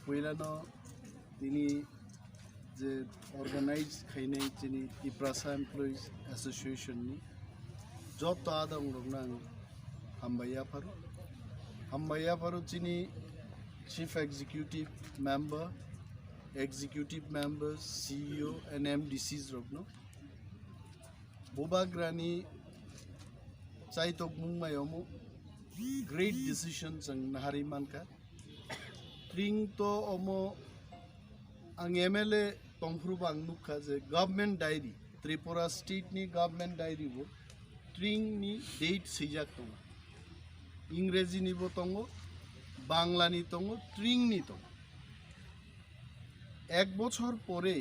पहिलानो तिनी जे अर्गानाइज खाइनाय तिनी तिप्रासा एमप्लयिज एसोसिएशन नि जत आदम रंना हामबाया फारो तिनी chief executive members CEO and MDCs रखनो बोबाग्रानी चाइतोक मुंगमायोमो great decisions ang nahariman ka tring to omo ang MLA tongfruba ang nukha je government diary Tripura state ni government diary bo tring ni date sijak tongo इंग्रेजी नि bo tongo bangla ni tongo tring ni tongo এক বছর পরে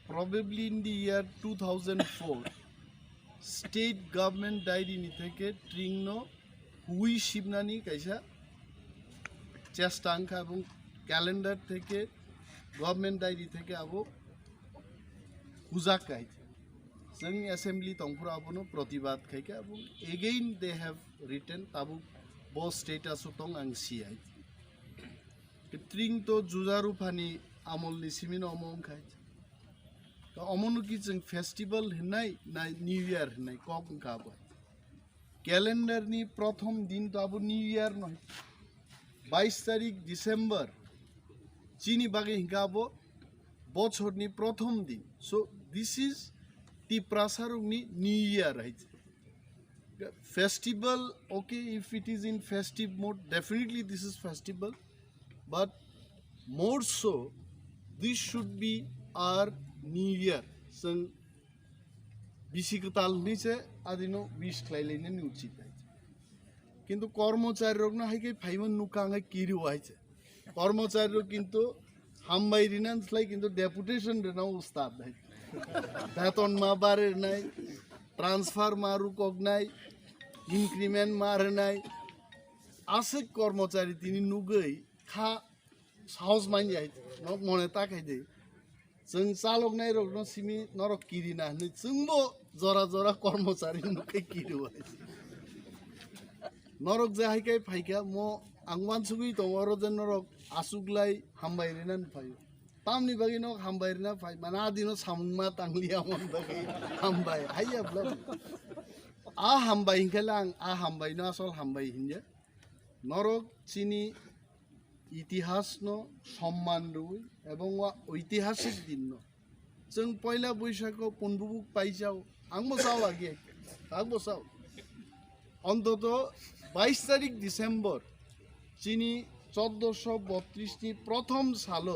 probably in the year 2004 state government diary ni থেকে tring no হুই শিবনানি কাইসা চেষ্টা আঙ্কা এবং calendar থেকে government diary থেকে আবো হুজাক খাইছে जों অ্যাসেম্বলি তংফুর আবনো প্রতিবাদ খাইকে এবং এগেইন দে হ্যাভ রিটেন তাবু ব স্টেটাস তং আং সিআই ট্রিং তো জুজারু ফানি আমলনি সিমিন অমং খাইছে তো অমনু কি जों फेस्टिवल হনাই না নিউ ইয়ার হনাই কক গাবো ক্যালেন্ডার নি প্রথম দিন তো আবু নিউ ইয়ার নয় 22 তারিখ ডিসেম্বর চিনি বাগে হিঙ্গাবো বছর নি প্রথম দিন সো দিস ইজ তি প্রাসারক নি নিউ ইয়ার হইছে festival okay if it is in festive mode definitely this is festival but more so this should be our new year जों বিশিকতাল নিচে আদিনো বিশ খাইলাইনে উচিত কিন্তু কর্মচারী রোগ না হাইকে ফাইমন নুকাঙ্গে কিরি হইছে কর্মচারী কিন্তু হামবাই রিনান্সলাই কিন্তু ডেপুটেশন রে না উস্তাদ নাই বেতন মা বারে নাই ট্রান্সফার মারু কক নাই ইনক্রিমেন্ট মারে নাই আছে কর্মচারী তিনি নুগৈ খা সাহস মাইন যাই মনে তাকাই দে जों चालक नाय रगनो सिमी नरक किरिना नि जोंबो जरा जरा कर्मचारी नुकै किरु नरक जाहायकाय फाइका म आंगवान सुगै दङरो जे नरक आसुगलाय हामबायरिनान फाय तामनि बागै न हामबायरिना फाय माना दिनो सामुंमा तांलिया मन बागै हामबाय हाया ब्ला आ हामबाय हिंखालां आ हामबायनो आसल हामबाय हिनजे नरक चिनि ইতিহাস ন সম্মান রুই এবং ঐতিহাসিক দিন ন जों পয়লা বৈশাখ পনবুবুক পাইছাও আংবো চাও আগে আগবো চাও অন্তত 22 তারিখ ডিসেম্বর চিনি 1432 নি প্রথম সাল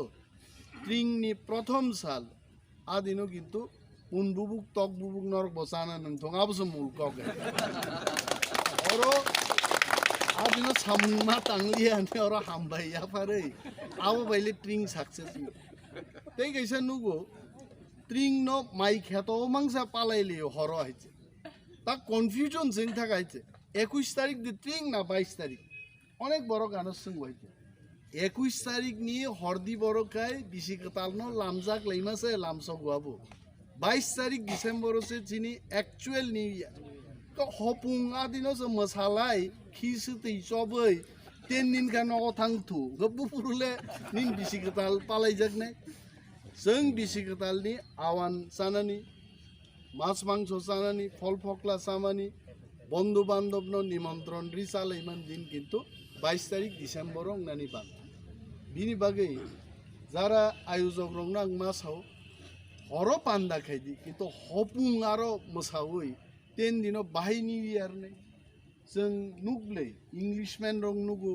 ট্রিং নি প্রথম সাল আদিনো কিন্তু পনবুবুক তকবুবুক নরক বসানা নং থঙাবসো মুল কগে অরো आदिनो सामुंमा तांलिया ने और हामबाया फारै आबो बाइले ट्रिंग सक्सेस तै गैसा नुगो ट्रिंग न माइ खेतो मांसा पालाइलियो हरो आइছে ता कनफ्यूजन जों थाकाइছে 21 तारिख दि ट्रिंग ना 22 तारिख अनेक बড় गानो जों हइছে 21 तारिख नि हरदि बড় खाय बिसिकताल न लामजाक लैमासे लामसो गुआबो 22 तारिख डिसेम्बर से चिनि एक्चुअल न्यू इयार तो हपुं आदिनो से मसालाय खिसु तै चबै तेन दिन खानो थांथु गबुपुरुले निन बिसिकताल पालाय जागनाय जों बिसिकतालनि आवान सानानि मास मांस सानानि फल फकला सामानि बंधु बान्धवनो निमंत्रण रिसालायमान दिन किन्तु 22 तारिख डिसेम्बर नानि बान बिनि बागै जारा आयोजक रंना मासाव हरो पान्दा खायदि किन्तु हपुं आरो मोसावै तेन दिनो बाहाय निउ इयार नै जों नुगलै इंलिशमेन रंग नुगु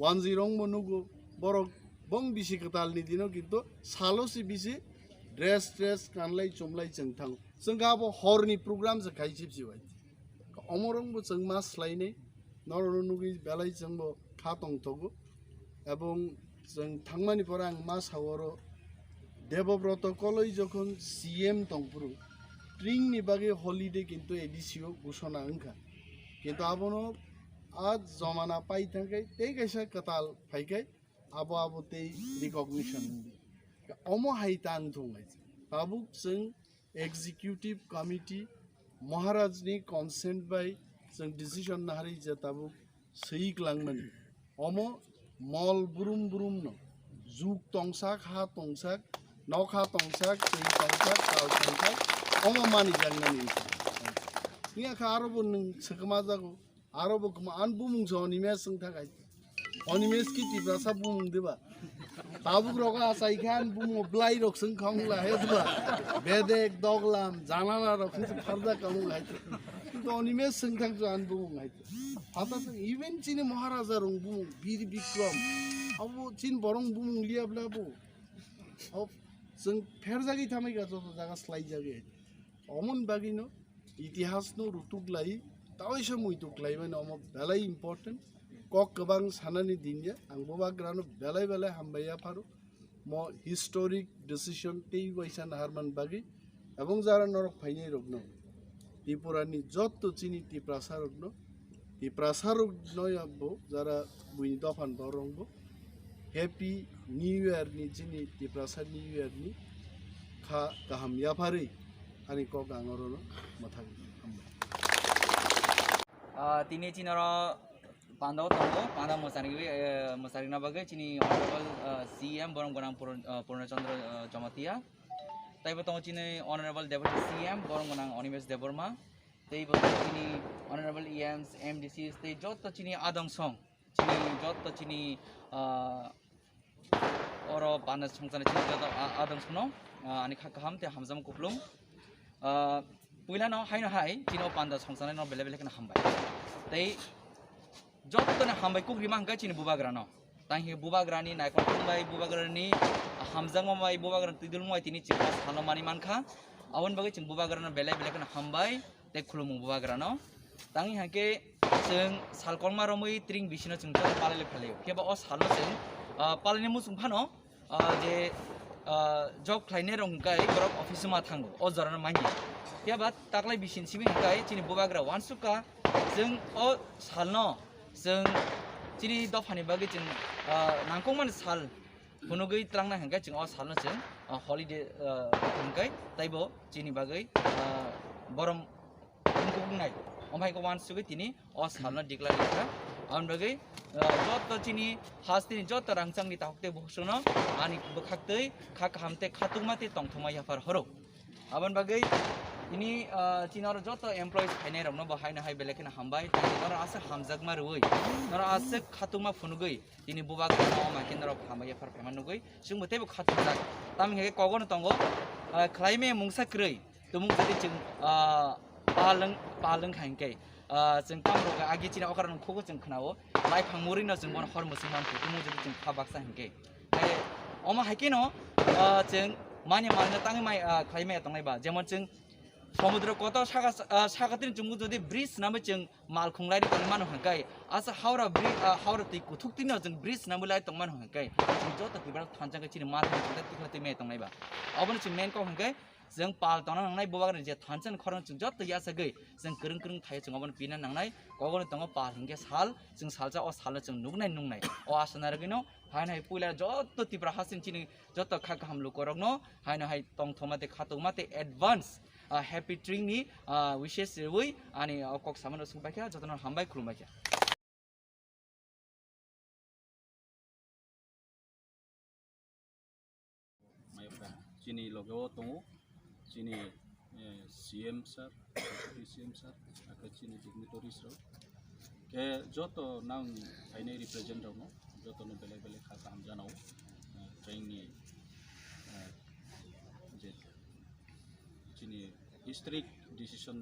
वानजि रंग नुगु बरक बं बिसिकतालनि दिनो किन्तु सालोसि बिसि ड्रेस गानलाय चमलाय जों थां जों गाबो हरनि प्रग्राम जों खायसिबसिबाय अमरंबो जों मास लायनै नरनो नुगि बेलाय जोंबो खा तंथगु এবং जों थांमानि पर आं मा सावरो देवव्रत कलै যখন सीएम तंपुरु ट्रिंग नि बागे हलिडे किन्तु एडिसिओ घोषणा अंका किन्तु आबनो आज जमाना पाइ थांकै तै कैसा कताल फाइकै आबो आबो तै रिकग्निशन अमो हाइतान थंगाय ताबुक जों एग्जीक्यूटिव कमिटी महाराजनि कन्सेन्ट बाय जों डिसिजन नाहारि जे ताबुक सैक लांमोन अमो मल बुरुम बुरुम न juk tongsak ha tongsak nok ha tongsak sei tongsak kal tongsak oma mani jangnani niya ka aro nung sekema jago aro bo kuma an bumung so animes sung thakai animes ki tibrasa bumung deba tabuk roga asai khan bumung blai rok sung khongla hedba bedek doglam janala rok sung farda kamu hai কিন্তু অনিমেষ সংখ্যাং আন বুমুং হাইতে ফাতাসং even চিনি মহারাজা রং বুমুং বীর বিক্রম আবো চিন বরং বুমুং লিয়াব্লাবো अब जों फेर जागै थामायगा जत जागा स्लाइ जागे अमन बागिनो इतिहास नो रुतुकलाय तावैसो मुइतुकलाय माने अम बेलाय इम्पोर्टेन्ट कक गोबां सानानि दिनया आंबो बाग्रानो बेलाय बेलाय हामबाया फारो म हिस्टोरिक डिसिजन टेइ वैसान हारमान बागि এবং যারা নরক ফাইনাই রগ্ন ত্রিপুরানি যত চিনি ত্রিপ্রাসা রগ্ন ত্রিপ্রাসা রগ্নয় আব্বো যারা বুই দফান বরংবো Happy New Year ni jini Tiprasa New Year ni kha kaham yapari ani ko gangorono mathang tini chinaro pandaw tongo panda musari na bagai chini honorable CM borong gonang Purnachandra Jamatia taibo tongo chini honorable deputy CM borong gonang Onimes Deborma taibo chini honorable EMs MDCs tei jotto chini adong song chini jotto chini oro panas sungsana chini jotto adong song no ani khakaham te hamjam kuplum puila no haino hai chino panda sungsana no bele bele kana hambai tei jotto na hambai kugri mangka chini bubagra no tanghi bubagra ni naikon bai bubagra ni hamjang mai bubagra tidul moi tini chikka salo mani mankha awon bagai ching bubagra no bele bele kana hambai te khulum bubagra no tangi hake जों सालकलमा रमै त्रिं बिसिनो जों पालाले फालियो केबा अ सालो जों पालानि मुसुं फानो जे जब खाइने रंगाय गरब office मा थांगो अ जराना मानि केबा ताकलाय बिसिन सिबिं गाय चिनि बुबाग्रा वानसुका जों अ सालनो जों चिनि दफानि बागै जों नांगौमान साल हुनुगै त्रांना हंगाय जों अ सालनो जों हलिडे हंगाय ताइबो चिनि बागै बरम बुंनाय ओमफ्राय को वानसुगै तिनि अ सालनो दिक्ला लिखा आन बागै जत चिनि हास्तिनि जत रांचांनि ताकते बसनो आनि बखाक्तै खाक हामते खातुमाते तंथमा याफार हरो आबन बागै ini Cina joto employees haine ramno bahaina hai belekena hambai nora ase hamjagma ruoi nora ase khatuma phunugoi ini bubak no ma kendra hambai far phemanugoi singbote bo khatujak tam he kogon tongo khlaime mungsa krei tumung jodi jing paleng khainkai jing kamroga agi Cina okaran khogo jing khnao lai phangmuri no jing bon hor musingman tumung jodi jing khabaksa hinkai hai oma haikeno jing mani tangi mai khlaime tongai ba jemon jing সমুদ্র কত সাগাতিন জুমু যদি bridge নামে जों মাল খুংলাই তং মান হংকাই আसा Howrah bridge Howrah তি কুথুকতিनो जों bridge नामে লাই তং মান হংকাই जों जत तिब्रा थानजांगा चिनि माल हंकाय तिखलाति मे तंनायबा अबन जों मेन को हंकाय जों पाल तना नांनाय बोबागन जे थानजन खरन जों जत यासगै जों गरं गरं थाय जों अबन पिना नांनाय गगन तंग पाल हंगे साल जों सालजा अ साल जों नुगनाय नुंनाय अ आसनार गनो हायनाय पुइला जत तिब्रा हासिन चिनि जत खाक हामलु करगनो हायनाय तंग थमाते खातुमाते advance happy tree ni wishes rewoi ani kok samano sungbaikha jotono hambai khulumbaikha mayapra chini logo tongo chini CM sir CM sir aka chini dignitaries ro ke joto nang aine represent ro joto no bele bele kha kam janao train ni je chini historic decision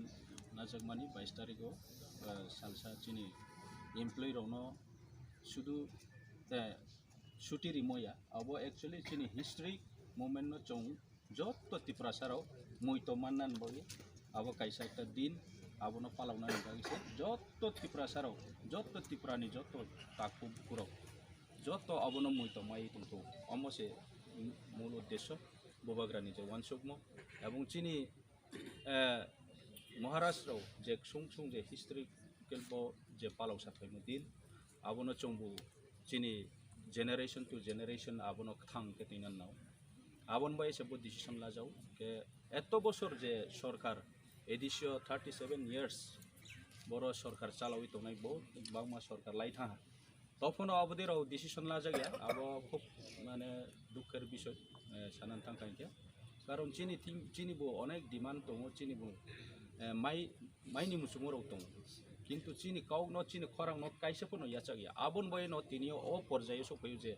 najagmani 22 tariko salsa chini employee rono sudu the shuti rimoya abo actually chini historic moment no chong jotto tiprasaro muito mannan boy abo kaisa ekta din abo no palawna nagise jotto tiprasaro jotto tiprani jotto taku puro jotto abo no muito mai tumtu amose mul uddesho bobagrani je wansukmo এবং চিনি মহারাষ্ট্র যে সুং যে historical যে পালাও সাথে দিন আবনো চংবু চিনি জেনারেশন টু জেনারেশন আবনো থাং কেতিনান নাও আবন বাই সেবো ডিসিশন লাজাও কে এত বছর যে সরকার এডিশিও 37 ইয়ার্স বড় সরকার চালাওই তো নাই বহুত বাংমা সরকার লাইথা তখনও অবধিরাও ডিসিশন লাজাগিয়া আবো খুব মানে দুঃখের বিষয় সানান থাকাইকে কারণ চিনিবো অনেক ডিমান্ড দङ চিনিবো মাইনি মুসুমराव दङ কিন্তু চিনি কাউনো চিনি খরাং নো কাইসেফোনো याचागिया आबन बयनो तिनियो ओ पर्याय सफैयो जे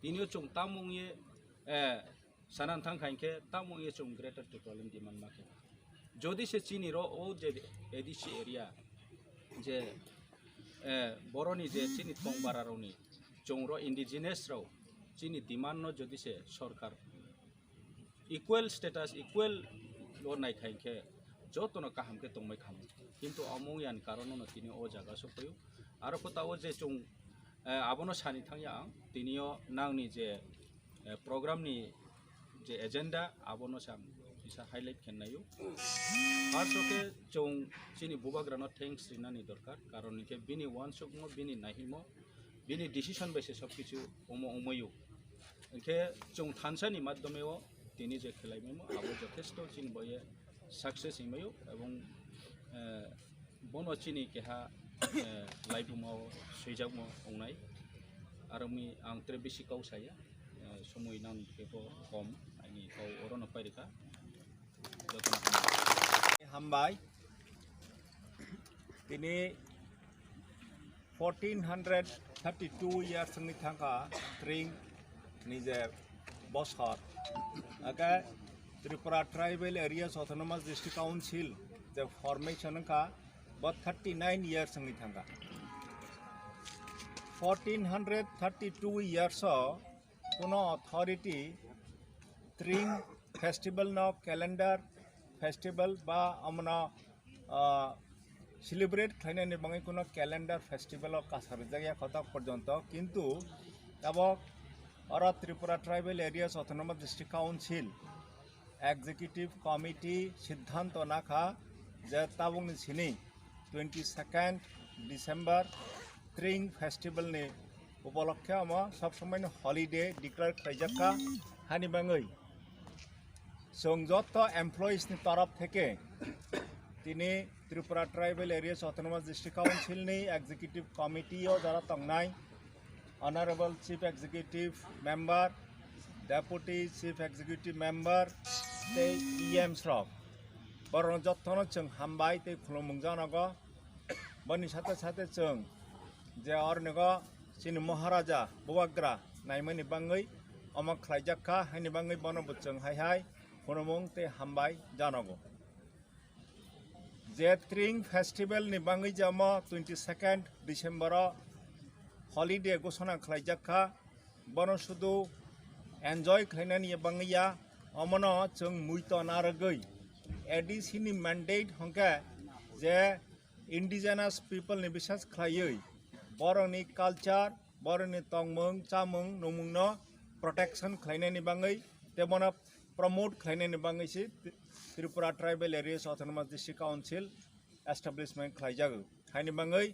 तिनियो चुं तामुंगे सानान थांखाइके तामुंगे चुं ग्रेटर पेट्रोलियम डिमांड माके যদি সে চিনির ও যে এডিসি এরিয়া যে বড়নি যে চিনি থং বারারনি চংর ইন্ডিজিনাস রাও চিনি ডিমান্ড যদি সে সরকার ইকুয়াল স্ট্যাটাস ইকুয়াল লো নাইখাইকে যতনো কাহামকে তংমাই খামो কিন্তু অমৌয়ান কারণनो তিনি ও জায়গা সফैयो आरो फोताओ जे चुं आबनो सानि थांया तिनियो नांनि जे प्रोग्रामनि जे एजेंडा आबनो सां इसा हाइलाइट खेननायो फार्स्ट ओके चुं चिनि बुबाग्रानो थैंक्स रिनानि दरकार कारण के बिनि वान सकमो बिनि नाहिमो बिनि डिसिशन बेसे सब किछु ओमयो इनके चुं थानसानि माध्यमेओ तिनि जे खेलाइमेमो आबो जथेष्ट चिनि बये सक्सेस हिमायो एवं बनो चिनि केहा लाइफुमाव सैजागमो अंनाय आरो मी आं त्रे बेसि गावसाया समय नां बेखौ कम आंनि गाव अरन पारिका हामबाय दिनै 1432 इयार्सनि थाखा ट्रें निजे बसर आगे Tripura tribal areas autonomous district council जे फॉर्मेशन का 39 इयार्सनि थाखा 1432 इयार्स कोनो अथॉरिटी ट्रें फेस्टिवल न कैलेंडर फेस्टिवल बा अमना सेलिब्रेट खाने बांगे कोनो कैलेंडर फेस्टिवल कासार जगह कतक पर्यंत किंतु तब और Tripura tribal areas autonomous district council executive committee सिद्धांत नाखा जे ताबुंग सिनी 22 डिसेम्बर ट्रें फेस्टिवल ने उपलक्षे हम सब समय हॉलिडे डिक्लेयर खाइजाका हानि बांगै जों जत एमप्लयिज नि तरफ थेके दिनै Tripura tribal areas autonomous district council नि एग्जीक्यूटिव कमिटी जरा तंगनाय honourable chief executive member deputy chief executive member ते ईएम्स रक बरन जत्थनो जों हामबाय ते खुलुमजानांगौ बनि साथे साथे जों जे अरनगो चिनि महाराजा बुवाग्रा नायमनि बांगै अमक खाइजाका हानि बांगै बनबो जों हाय खुलुमुं ते हामबाय जानांगौ जे ट्रें फेस्टिवल नि बांगै जाम 22 डिसेम्बर हॉलिडे घोषणा खाइजाका बन शुधु एन्जॉय खाइनानि बांगैया अमनो जों मुइतो नारगै एडिसिनि मैंडेट हंके जे इंडिजिनास पीपल नि विशेष खायै बरनि कल्चर बरनि तंगमं चामं नमुंनो प्रोटेक्शन खाइनानि बांगै तेमन प्रमोट खाइनानि बांगैसि Tripura tribal areas autonomous district council establishment खाइजागो हानि बांगै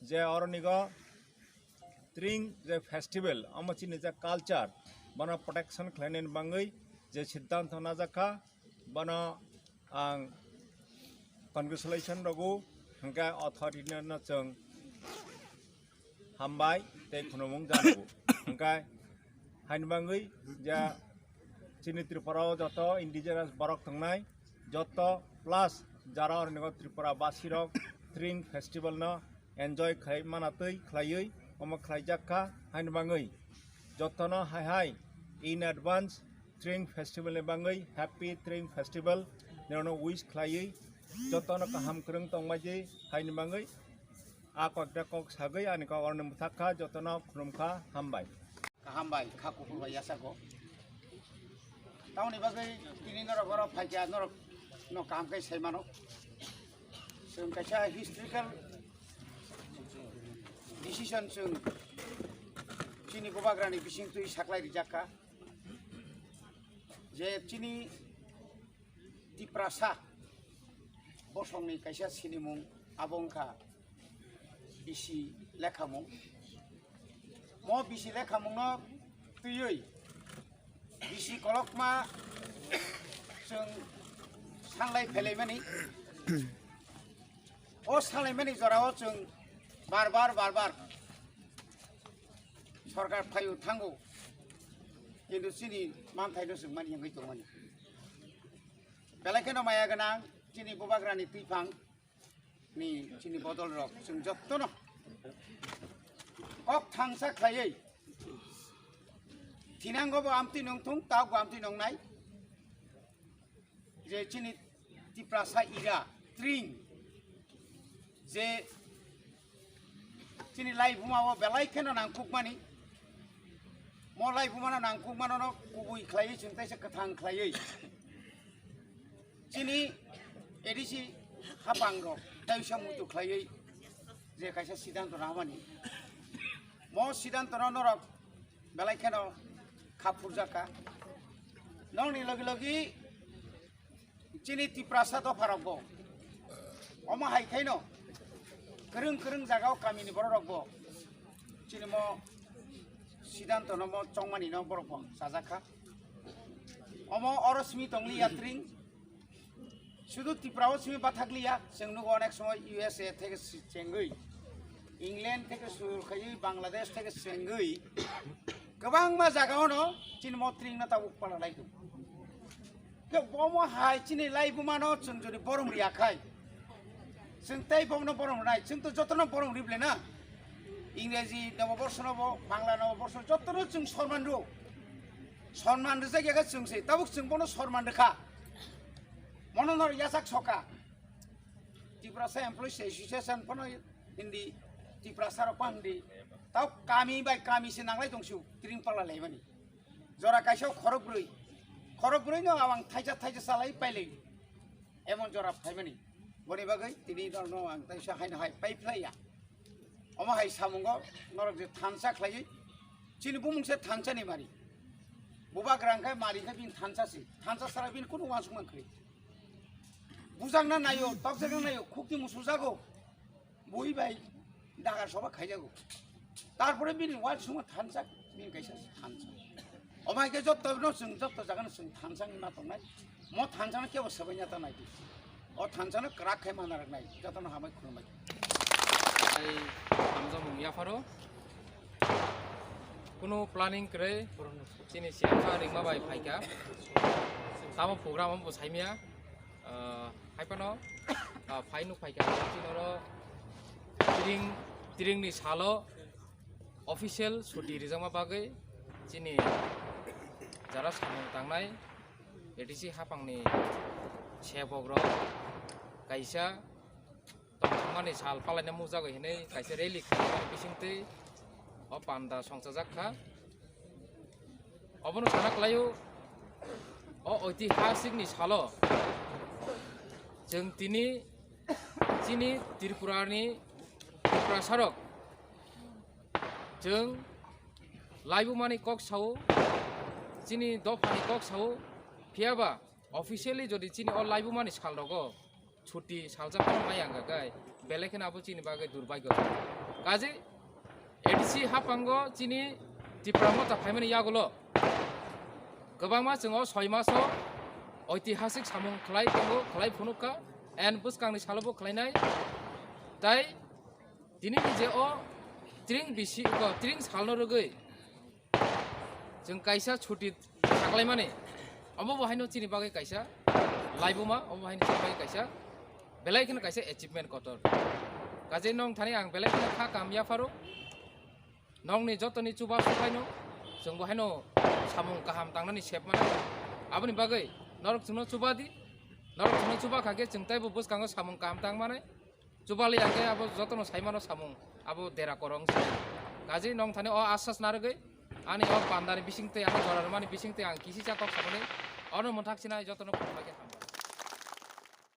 जे अरनिगो ट्रें जे फेस्टिवल अमचिनि जे कल्चर बन प्रोटेक्शन खाइनानि बांगै जे सिद्धांत नाजाका बन आं कंग्रेचुलेशन रगु हंका अथॉरिटी न जों हामबाय ते खुनुमुं जानांगौ हंका हाइनबांगै जा चिनि त्रिपुरा जत इंडिजिनास बरक थांनाय जत प्लस जारा अरनिगो त्रिपुरा बासी रक ट्रें फेस्टिवल न एन्जॉय खाइ मानातै खायै अम खाइजाका हाइनबांगै जतनो हाय इन एडवांस ट्रें फेस्टिवल ने बांगै हैप्पी ट्रें फेस्टिवल नेनो विश खायै जतनो काहाम करं तंबाजे हाइनि बांगै आकक दाकक सागै आनिका अरन मुथाखा जतनो खुलुमखा हामबाय खाकुफुलबाय यासाखौ टाउननि बागै तिनि नरक फाइका नरक न कामकै सैमानो जों कायसा हिस्ट्रिकल डिसिसन जों चिनि गोबाग्रानि बिसिं तुइ साख्लाय रिजाका जे चिनि तिप्रासा बसंनि कायसा सिनिमुं आबंखा बिसि लेखामुं म बिसि लेखामुंनो तुयै बिसि कलकमा जों सांलाय फैलायमानि अ सांलायमानि जराव जों बार बार सरकार फायो थांगौ किन्तु चिनि मानथाइनो जों मानि हांगै दंमोन बेलायखेनो माया गोनां चिनि बबाग्रानि थैफां नि चिनि बदल रक जों जत्तन কক थांसा खायै थिनांगौबो आमथि नंथुं तावबो आमथि नंनाय जे चिनि तिप्रासा इरा ट्रिं जे चिनि लाई बुमाव बेलायखेनो नांखुकमानि म लाई बुमानो नांखुकमानो गुबै खालायै जोंथायसो गोथां खालायै चिनि एडिसि हाबांग दाइसा मुतु खालायै जे खायसे सिद्धांत नामानि म सिद्धांत नरक बेलायखेनो खापुर जाका नंनि लगे लगे चिनि तिप्रासा दफारबो अमा हायखायनो गोरों गोरों जागाव गामिनि बर' रगबो चिनि म सिद्धांत न म चंमानि न बरफ साजाखा अमा अरस्मि तंगली यात्रिं शुद्ध त्रिपुराव सिमी बाथागलिया जों नुगो अनेक समय USA থেকে চেঙ্গৈ इंग्लैंड থেকে শুরু খাই बांग्लादेश থেকে চেঙ্গৈ गोबां मा जागावनो चिनि मत्रिं ना ताबुक पाला लाइदो के बमो हाय चिनि लाइबो मानो जों जदि बरम रियाखाय जों ताइ बमनो बरम नाय जों तो जतनो बरम रिब्ले ना इंग्रेजी नवबर्ष नव बांला नवबर्ष जतनो जों सन्मान दो सन्मान दो जायगा जों से ताबुक जों बनो सन्मान दोखा मनोनर यासाक सका तिप्रासा एमप्लॉइज एसोसिएशन फनो हिंदी तिप्रासा रपांदी ताव कामी बाय कामी से नांलाय दंसु ट्रिं पाला लायमानि जरा काइसाव खरब्रै न आं थाइजा सालाय पाइलै एमन जरा फाइमानि बनि बागै तिनि दरन आं ताइसा हायनो हाय पाइफ्लाया अमा हाय सामुंग नरक जे थानसा खलायै चिनि बुमुंसे थानसानि मारि बुबा ग्रांखाय मारिखाय बिन थानसासि थानसा सारा बिन कुनु वासुमान खै बुजांना नायो तकजों नायो खुक्ति मुसु जागो बई बाय दागार सबा खाइजागो तारपरे बिन वाल सुमा थानसा बिन कैसा थानसा अमाय के जत्त न जों जत्त जागान जों थानसानि मा तंनाय म थानसाना केबो सबायना ता नाय अ थानसाना क्राक खाय माना रखनाय जतन हाबाय खुरमाय ai hamza mungya faro kuno planning kre chini siapa ringma bai phaika tamo program am bo saimia haipano phainu phaika chinoro tiring ni salo official suti rijama bagai chini jara samung tangnai edisi hapangni sebogro kaisa तमाने साल पालायना मुजा गहने काइसे रेली खालामनाय बिसिंते अ पान्दा संसा जाखा अबनो सानाक्लायो अ ऐतिहासिकनि सालो जों तिनि चिनि त्रिपुरानि त्रिपुरा सरक जों लाइबुमानि कक साउ चिनि दफानि कक साउ फियाबा अफिसियली जदि चिनि अ लाइबुमानि साल रगो छुट्टी सालजा पर माय आंगागाय बेलेखेन आबो चिनि बागै दुर्भाग्य काजे एडिसि हापांगो चिनि तिप्रामो ता फाइमानि यागोलो गोबांमा जोङो 6 मासो ऐतिहासिक सामुं खलाय दंगो खलाय फुनुका एन बुसकांनि सालबो खलायनाय ताइ दिनि जे अ ट्रिं बिसि को ट्रिं सालनो रगै जों काइसा छुट्टी थागलाय माने अबो बहायनो चिनि बागै काइसा लाइबुमा अबो बहायनो चिनि बागै काइसा बेलायखेन काइसे अचिभमेन्ट कतर काजे नंग थानि आं बेलायखेन खा कामया फारो नंगनि जतनि चुबा सुफायनो जों बहायनो सामुं गाहाम तांनानि सेप माने आबनि बागै नरक जुनो चुबादि नरक जुनो चुबा खागे जोंतायबो बुसकांगो सामुं गाहाम तां माने चुबालि आगे आबो जतनो साइमानो सामुं आबो देरा करं काजे नंग थानि अ आसास नारगै आनि अ पान्दानि बिसिंते आनि जरारमानि बिसिंते आं किसि चाकक सामने अनो मोनथाक्सिना जतनो फुटबाके